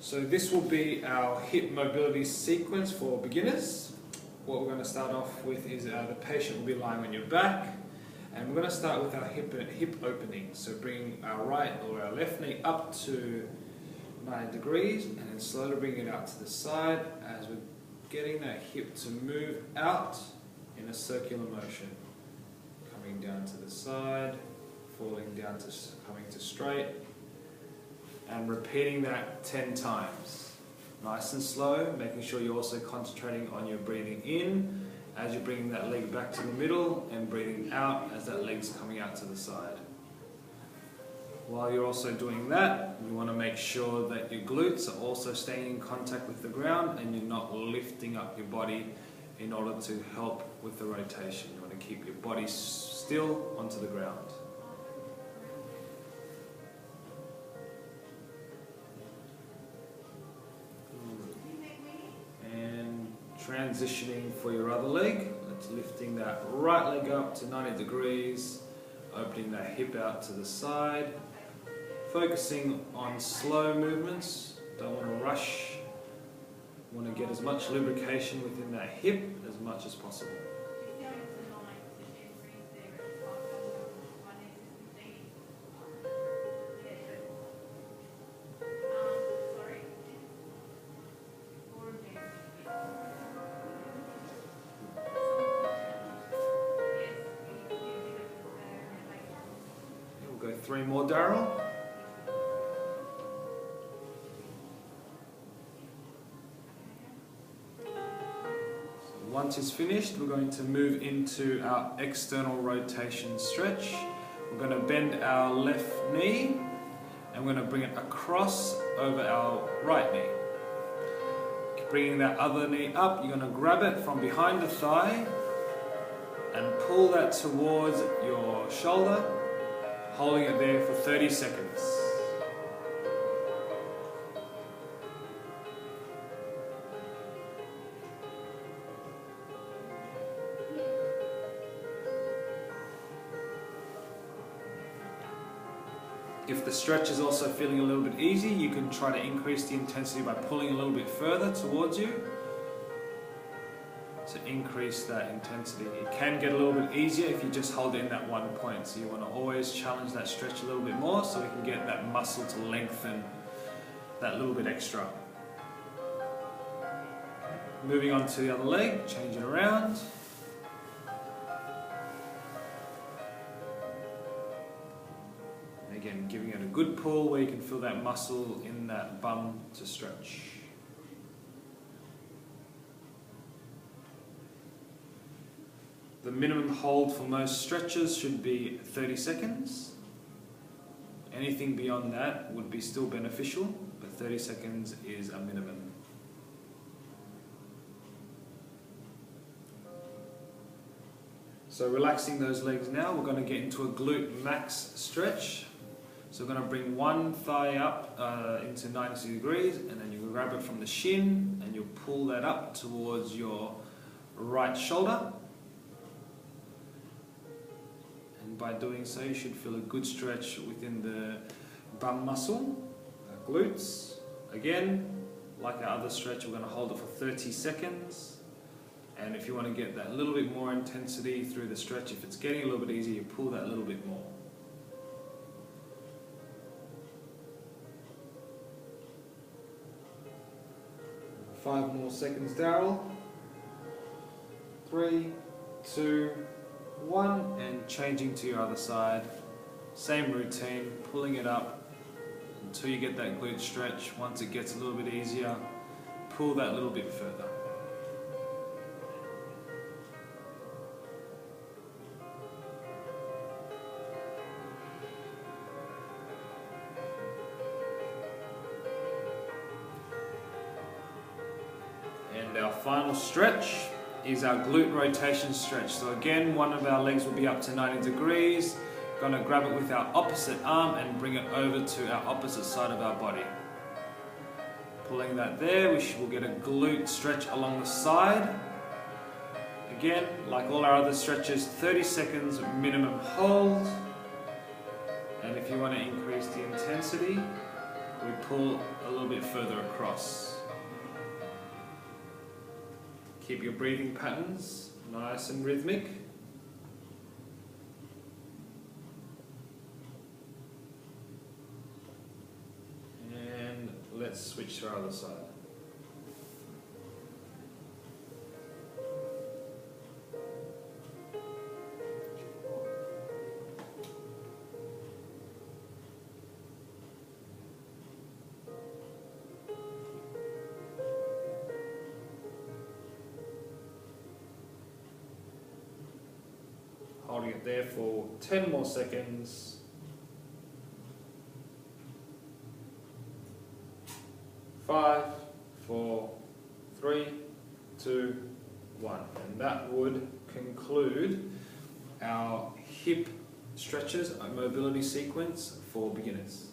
So this will be our hip mobility sequence for beginners. What we're going to start off with is the patient will be lying on your back, and we're going to start with our hip opening. So bring our right or our left knee up to 90 degrees and then slowly bring it out to the side as we're getting that hip to move out in a circular motion. Coming down to the side, falling down to coming to straight, and repeating that 10 times. Nice and slow, making sure you're also concentrating on your breathing in as you're bringing that leg back to the middle and breathing out as that leg's coming out to the side. While you're also doing that, you want to make sure that your glutes are also staying in contact with the ground and you're not lifting up your body in order to help with the rotation. You want to keep your body still onto the ground. And transitioning for your other leg, let's lifting that right leg up to 90 degrees, opening that hip out to the side. Focusing on slow movements, don't want to rush, want to get as much lubrication within that hip as much as possible. We'll go 3 more, Daryl. Once it's finished, we're going to move into our external rotation stretch. We're going to bend our left knee and we're going to bring it across over our right knee. Bringing that other knee up, you're going to grab it from behind the thigh and pull that towards your shoulder, holding it there for 30 seconds. If the stretch is also feeling a little bit easy, you can try to increase the intensity by pulling a little bit further towards you to increase that intensity. It can get a little bit easier if you just hold it in that one point. So you want to always challenge that stretch a little bit more so we can get that muscle to lengthen that little bit extra. Moving on to the other leg, change it around. Again, giving it a good pull where you can feel that muscle in that bum to stretch. The minimum hold for most stretches should be 30 seconds. Anything beyond that would be still beneficial, but 30 seconds is a minimum. So relaxing those legs now, we're going to get into a glute max stretch. So we're going to bring one thigh up into 90 degrees and then you grab it from the shin and you'll pull that up towards your right shoulder. And by doing so you should feel a good stretch within the bum muscle, glutes. Again, like our other stretch, we're going to hold it for 30 seconds. And if you want to get that little bit more intensity through the stretch, if it's getting a little bit easier, you pull that a little bit more. 5 more seconds, Daryl. 3, 2, 1, and changing to your other side. Same routine, pulling it up until you get that glute stretch. Once it gets a little bit easier, pull that little bit further. And our final stretch is our glute rotation stretch. So again, one of our legs will be up to 90 degrees. Going to grab it with our opposite arm and bring it over to our opposite side of our body. Pulling that there, will get a glute stretch along the side. Again, like all our other stretches, 30 seconds minimum hold. And if you want to increase the intensity, we pull a little bit further across. Keep your breathing patterns nice and rhythmic. And let's switch to our other side. Holding it there for 10 more seconds. 5, 4, 3, 2, 1. And that would conclude our hip stretches, mobility sequence for beginners.